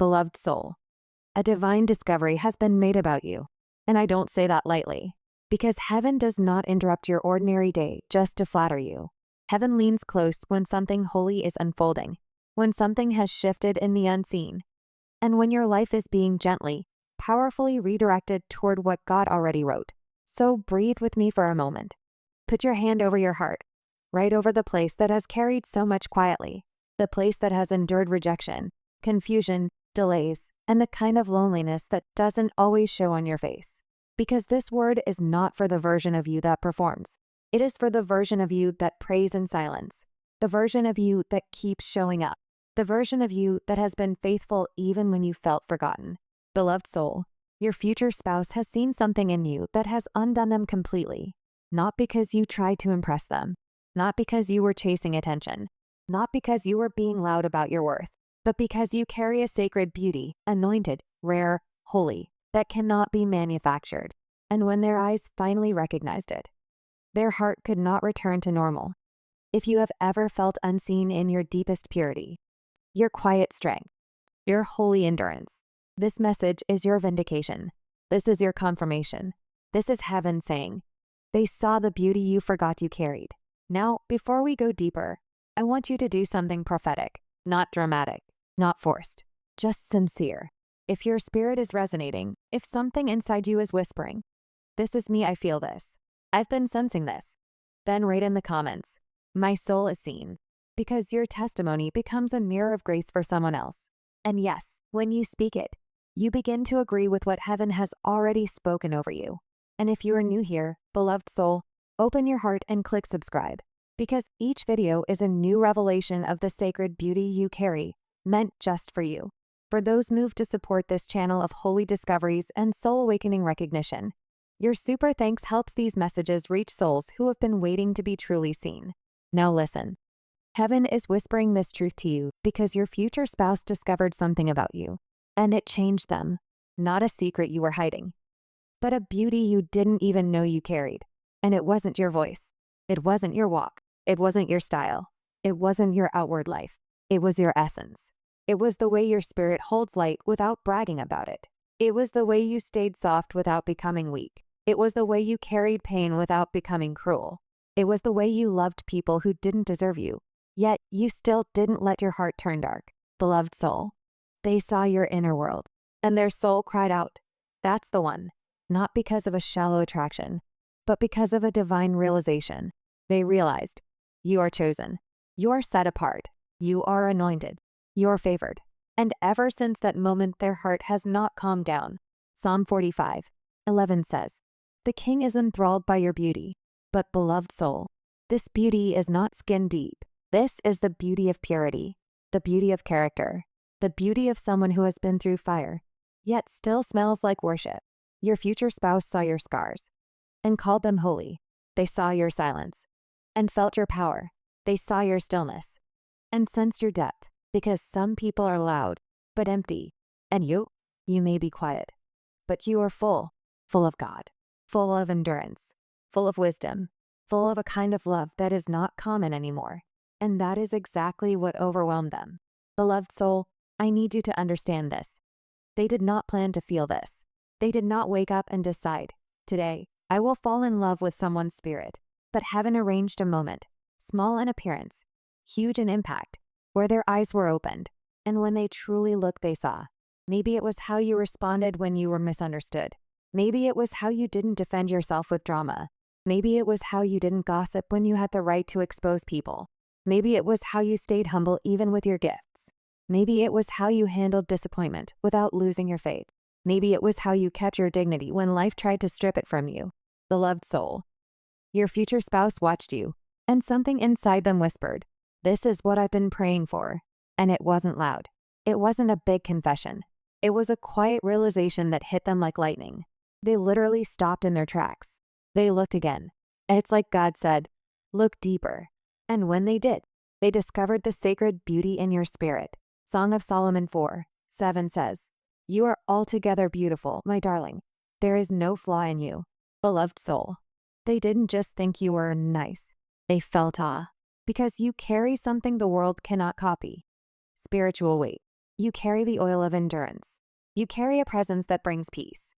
Beloved soul, a divine discovery has been made about you. And I don't say that lightly, because heaven does not interrupt your ordinary day just to flatter you. Heaven leans close when something holy is unfolding, when something has shifted in the unseen, and when your life is being gently, powerfully redirected toward what God already wrote. So breathe with me for a moment. Put your hand over your heart, right over the place that has carried so much quietly, the place that has endured rejection, confusion, delays, and the kind of loneliness that doesn't always show on your face. Because this word is not for the version of you that performs. It is for the version of you that prays in silence, the version of you that keeps showing up, the version of you that has been faithful even when you felt forgotten. Beloved soul, your future spouse has seen something in you that has undone them completely. Not because you tried to impress them, not because you were chasing attention, not because you were being loud about your worth, but because you carry a sacred beauty, anointed, rare, holy, that cannot be manufactured. And when their eyes finally recognized it, their heart could not return to normal. If you have ever felt unseen in your deepest purity, your quiet strength, your holy endurance, this message is your vindication. This is your confirmation. This is heaven saying, they saw the beauty you forgot you carried. Now, before we go deeper, I want you to do something prophetic, not dramatic, not forced, just sincere. If your spirit is resonating, if something inside you is whispering, this is me, I feel this, I've been sensing this, then write in the comments, my soul is seen, because your testimony becomes a mirror of grace for someone else. And yes, when you speak it, you begin to agree with what heaven has already spoken over you. And if you are new here, beloved soul, open your heart and click subscribe, because each video is a new revelation of the sacred beauty you carry, meant just for you. For those moved to support this channel of holy discoveries and soul awakening recognition, your super thanks helps these messages reach souls who have been waiting to be truly seen. Now listen. Heaven is whispering this truth to you because your future spouse discovered something about you, and it changed them. Not a secret you were hiding, but a beauty you didn't even know you carried. And it wasn't your voice. It wasn't your walk. It wasn't your style. It wasn't your outward life. It was your essence. It was the way your spirit holds light without bragging about it. It was the way you stayed soft without becoming weak. It was the way you carried pain without becoming cruel. It was the way you loved people who didn't deserve you, yet you still didn't let your heart turn dark. Beloved soul, they saw your inner world, and their soul cried out, that's the one, not because of a shallow attraction, but because of a divine realization. They realized, you are chosen, you are set apart, you are anointed, you are favored. And ever since that moment, their heart has not calmed down. Psalm 45:11 says, the king is enthralled by your beauty. But beloved soul, this beauty is not skin deep. This is the beauty of purity, the beauty of character, the beauty of someone who has been through fire, yet still smells like worship. Your future spouse saw your scars and called them holy. They saw your silence and felt your power. They saw your stillness and sensed your depth, because some people are loud but empty, and you may be quiet, but you are full of God, full of endurance, full of wisdom, full of a kind of love that is not common anymore. And that is exactly what overwhelmed them. Beloved soul, I need you to understand this. They did not plan to feel this. They did not wake up and decide, today, I will fall in love with someone's spirit. But heaven arranged a moment, small in appearance, huge in impact, where their eyes were opened. And when they truly looked, they saw. Maybe it was how you responded when you were misunderstood. Maybe it was how you didn't defend yourself with drama. Maybe it was how you didn't gossip when you had the right to expose people. Maybe it was how you stayed humble even with your gifts. Maybe it was how you handled disappointment without losing your faith. Maybe it was how you kept your dignity when life tried to strip it from you. Beloved soul, your future spouse watched you, and something inside them whispered, this is what I've been praying for. And it wasn't loud. It wasn't a big confession. It was a quiet realization that hit them like lightning. They literally stopped in their tracks. They looked again, and it's like God said, look deeper. And when they did, they discovered the sacred beauty in your spirit. Song of Solomon 4:7 says, you are altogether beautiful, my darling. There is no flaw in you. Beloved soul, they didn't just think you were nice. They felt awe, because you carry something the world cannot copy. Spiritual weight. You carry the oil of endurance. You carry a presence that brings peace,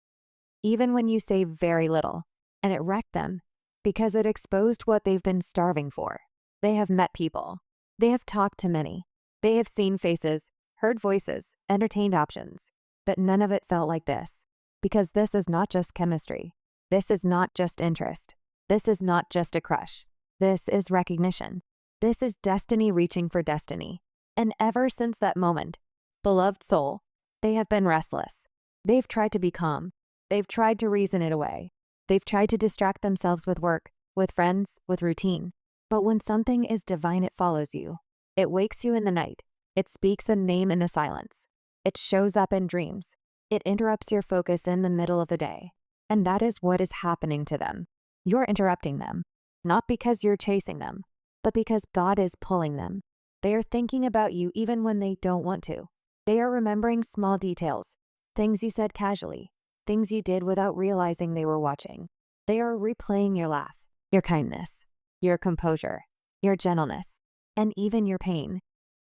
even when you say very little, and it wrecked them because it exposed what they've been starving for. They have met people. They have talked to many. They have seen faces, heard voices, entertained options, but none of it felt like this, because this is not just chemistry. This is not just interest. This is not just a crush. This is recognition. This is destiny reaching for destiny. And ever since that moment, beloved soul, they have been restless. They've tried to be calm. They've tried to reason it away. They've tried to distract themselves with work, with friends, with routine. But when something is divine, it follows you. It wakes you in the night. It speaks a name in the silence. It shows up in dreams. It interrupts your focus in the middle of the day. And that is what is happening to them. You're interrupting them, not because you're chasing them, but because God is pulling them. They are thinking about you even when they don't want to. They are remembering small details, things you said casually, things you did without realizing they were watching. They are replaying your laugh, your kindness, your composure, your gentleness, and even your pain,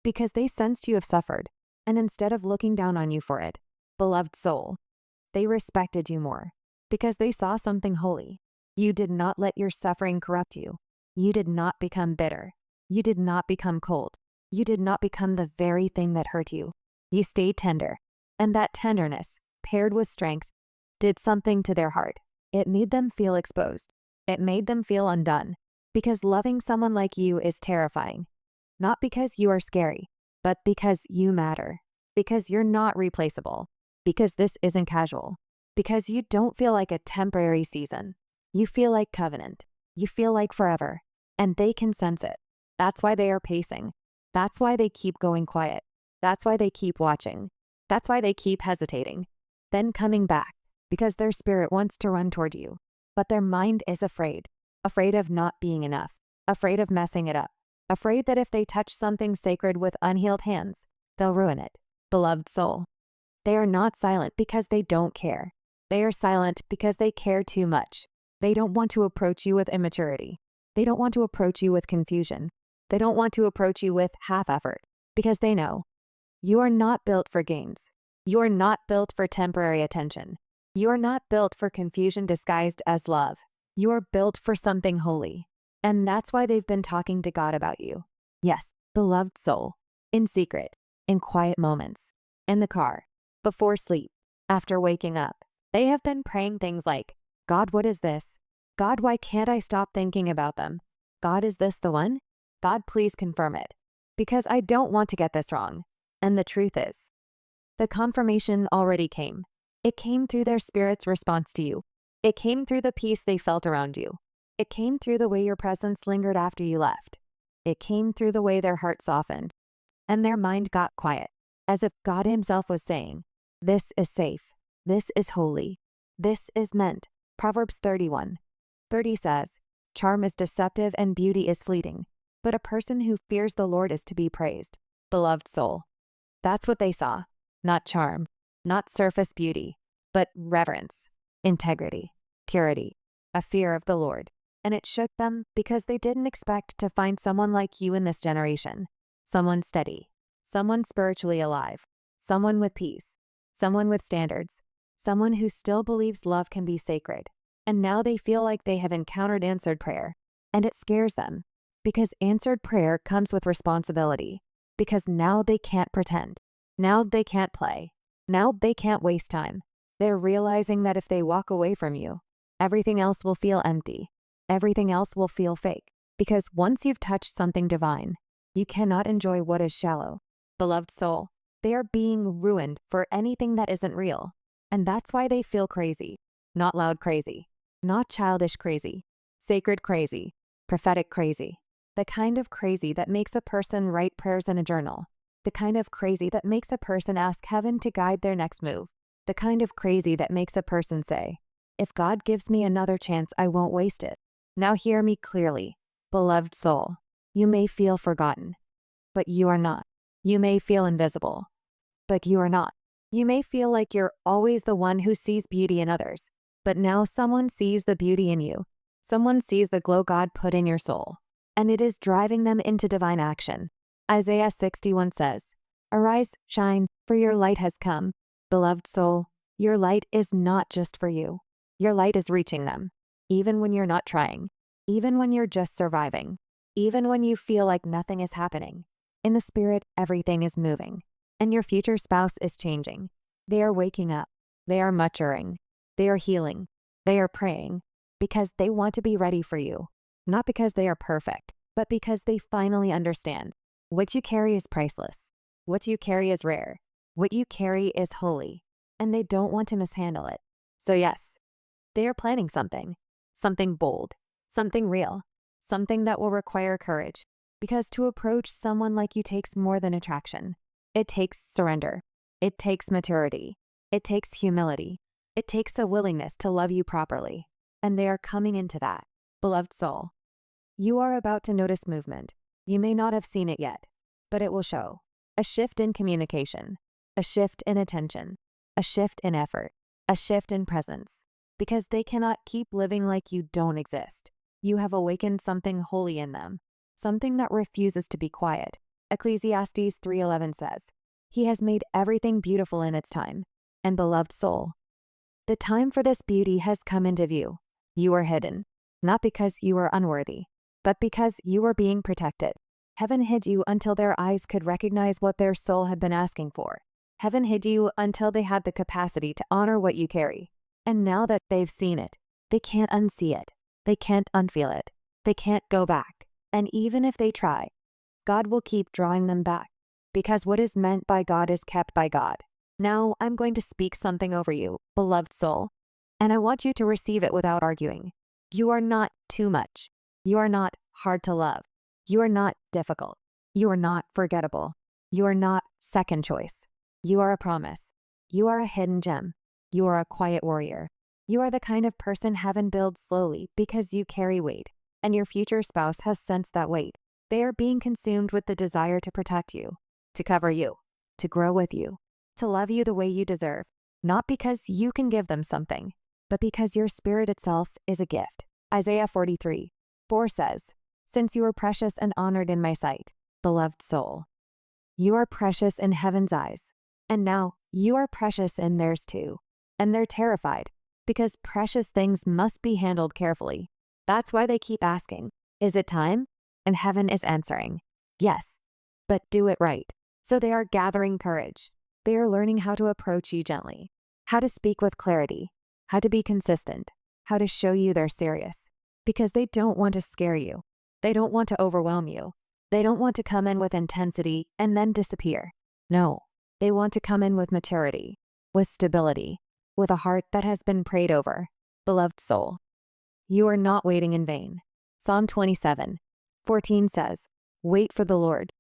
because they sensed you have suffered, and instead of looking down on you for it, beloved soul, they respected you more, because they saw something holy. You did not let your suffering corrupt you. You did not become bitter. You did not become cold. You did not become the very thing that hurt you. You stayed tender, and that tenderness, paired with strength, did something to their heart. It made them feel exposed. It made them feel undone, because loving someone like you is terrifying. Not because you are scary, but because you matter, because you're not replaceable, because this isn't casual, because you don't feel like a temporary season. You feel like covenant. You feel like forever, and they can sense it. That's why they are pacing. That's why they keep going quiet. That's why they keep watching. That's why they keep hesitating, then coming back, because their spirit wants to run toward you, but their mind is afraid of not being enough, afraid of messing it up, afraid that if they touch something sacred with unhealed hands, they'll ruin it. Beloved soul, they are not silent because they don't care. They are silent because they care too much. They don't want to approach you with immaturity. They don't want to approach you with confusion. They don't want to approach you with half effort, because they know you are not built for games. You are not built for temporary attention. You are not built for confusion disguised as love. You are built for something holy. And that's why they've been talking to God about you. Yes, beloved soul, in secret, in quiet moments, in the car, before sleep, after waking up. They have been praying things like, God, what is this? God, why can't I stop thinking about them? God, is this the one? God, please confirm it, because I don't want to get this wrong. And the truth is, the confirmation already came. It came through their spirit's response to you. It came through the peace they felt around you. It came through the way your presence lingered after you left. It came through the way their heart softened, and their mind got quiet, as if God himself was saying, this is safe. This is holy. This is meant. Proverbs 31:30 says, charm is deceptive and beauty is fleeting, but a person who fears the Lord is to be praised. Beloved soul, that's what they saw. Not charm, not surface beauty, but reverence, integrity, purity, a fear of the Lord. And it shook them because they didn't expect to find someone like you in this generation. Someone steady, someone spiritually alive, someone with peace, someone with standards, someone who still believes love can be sacred. And now they feel like they have encountered answered prayer. And it scares them, because answered prayer comes with responsibility. Because now they can't pretend. Now they can't play. Now they can't waste time. They're realizing that if they walk away from you, everything else will feel empty. Everything else will feel fake. Because once you've touched something divine, you cannot enjoy what is shallow. Beloved soul, they are being ruined for anything that isn't real. And that's why they feel crazy. Not loud crazy. Not childish crazy. Sacred crazy. Prophetic crazy. The kind of crazy that makes a person write prayers in a journal. The kind of crazy that makes a person ask heaven to guide their next move. The kind of crazy that makes a person say, if God gives me another chance, I won't waste it. Now hear me clearly, beloved soul. You may feel forgotten, but you are not. You may feel invisible, but you are not. You may feel like you're always the one who sees beauty in others, but now someone sees the beauty in you. Someone sees the glow God put in your soul, and it is driving them into divine action. Isaiah 61 says, Arise, shine, for your light has come. Beloved soul, your light is not just for you. Your light is reaching them, even when you're not trying, even when you're just surviving, even when you feel like nothing is happening. In the spirit, everything is moving, and your future spouse is changing. They are waking up. They are maturing. They are healing. They are praying because they want to be ready for you, not because they are perfect, but because they finally understand. What you carry is priceless. What you carry is rare. What you carry is holy, and they don't want to mishandle it. So yes, they are planning something bold, something real, something that will require courage, because to approach someone like you takes more than attraction. It takes surrender. It takes maturity. It takes humility. It takes a willingness to love you properly, and they are coming into that. Beloved soul, you are about to notice movement. You may not have seen it yet, but it will show. A shift in communication, a shift in attention, a shift in effort, a shift in presence, because they cannot keep living like you don't exist. You have awakened something holy in them, something that refuses to be quiet. Ecclesiastes 3:11 says, "He has made everything beautiful in its time." And beloved soul, the time for this beauty has come into view. You are hidden, not because you are unworthy, but because you are being protected. Heaven hid you until their eyes could recognize what their soul had been asking for. Heaven hid you until they had the capacity to honor what you carry. And now that they've seen it, they can't unsee it. They can't unfeel it. They can't go back. And even if they try, God will keep drawing them back, because what is meant by God is kept by God. Now I'm going to speak something over you, beloved soul, and I want you to receive it without arguing. You are not too much. You are not hard to love. You are not difficult. You are not forgettable. You are not second choice. You are a promise. You are a hidden gem. You are a quiet warrior. You are the kind of person heaven builds slowly because you carry weight, and your future spouse has sensed that weight. They are being consumed with the desire to protect you, to cover you, to grow with you, to love you the way you deserve, not because you can give them something, but because your spirit itself is a gift. Isaiah 43:4 says, "Since you are precious and honored in my sight, beloved soul, you are precious in heaven's eyes, and now you are precious in theirs too." And they're terrified, because precious things must be handled carefully. That's why they keep asking, "Is it time?" And heaven is answering, "Yes, but do it right." So they are gathering courage. They are learning how to approach you gently, how to speak with clarity, how to be consistent, how to show you they're serious, because they don't want to scare you. They don't want to overwhelm you. They don't want to come in with intensity and then disappear. No, they want to come in with maturity, with stability, with a heart that has been prayed over. Beloved soul, you are not waiting in vain. Psalm 27:14 says, "Wait for the Lord.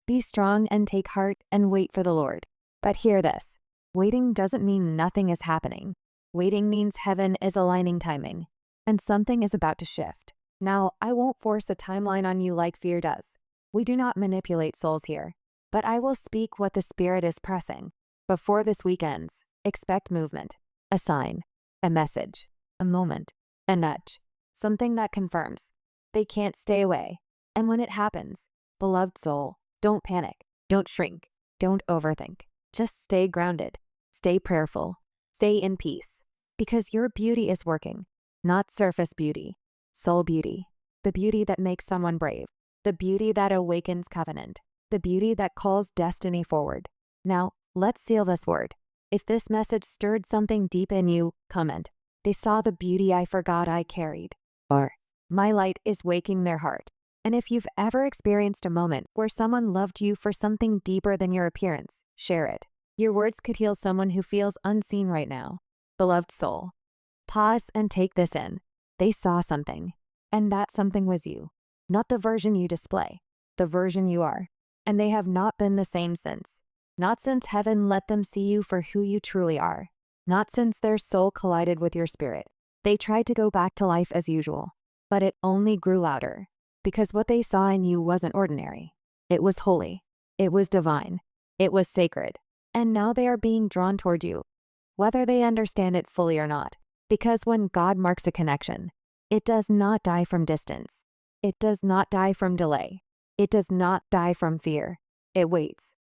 Be strong and take heart and wait for the Lord." But hear this, waiting doesn't mean nothing is happening. Waiting means heaven is aligning timing, and something is about to shift. Now, I won't force a timeline on you like fear does. We do not manipulate souls here, but I will speak what the Spirit is pressing. Before this week ends, expect movement, a sign, a message, a moment, a nudge, something that confirms they can't stay away. And when it happens, beloved soul, don't panic, don't shrink, don't overthink. Just stay grounded, stay prayerful, stay in peace, because your beauty is working, not surface beauty, soul beauty, the beauty that makes someone brave, the beauty that awakens covenant, the beauty that calls destiny forward. Now, let's seal this word. If this message stirred something deep in you, comment, "They saw the beauty I forgot I carried," or "My light is waking their heart." And if you've ever experienced a moment where someone loved you for something deeper than your appearance, share it. Your words could heal someone who feels unseen right now. Beloved soul, pause and take this in. They saw something, and that something was you. Not the version you display, the version you are. And they have not been the same since. Not since heaven let them see you for who you truly are. Not since their soul collided with your spirit. They tried to go back to life as usual, but it only grew louder. Because what they saw in you wasn't ordinary. It was holy. It was divine. It was sacred. And now they are being drawn toward you, whether they understand it fully or not. Because when God marks a connection, it does not die from distance. It does not die from delay. It does not die from fear. It waits.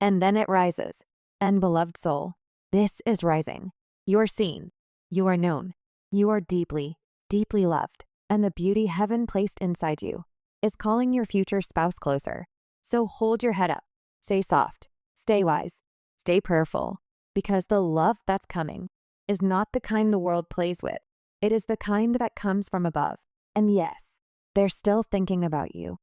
and then it rises. And beloved soul, this is rising. You're seen. You are known. You are deeply, deeply loved. And the beauty heaven placed inside you is calling your future spouse closer. So hold your head up. Stay soft. Stay wise. Stay prayerful. Because the love that's coming is not the kind the world plays with. It is the kind that comes from above. And yes, they're still thinking about you.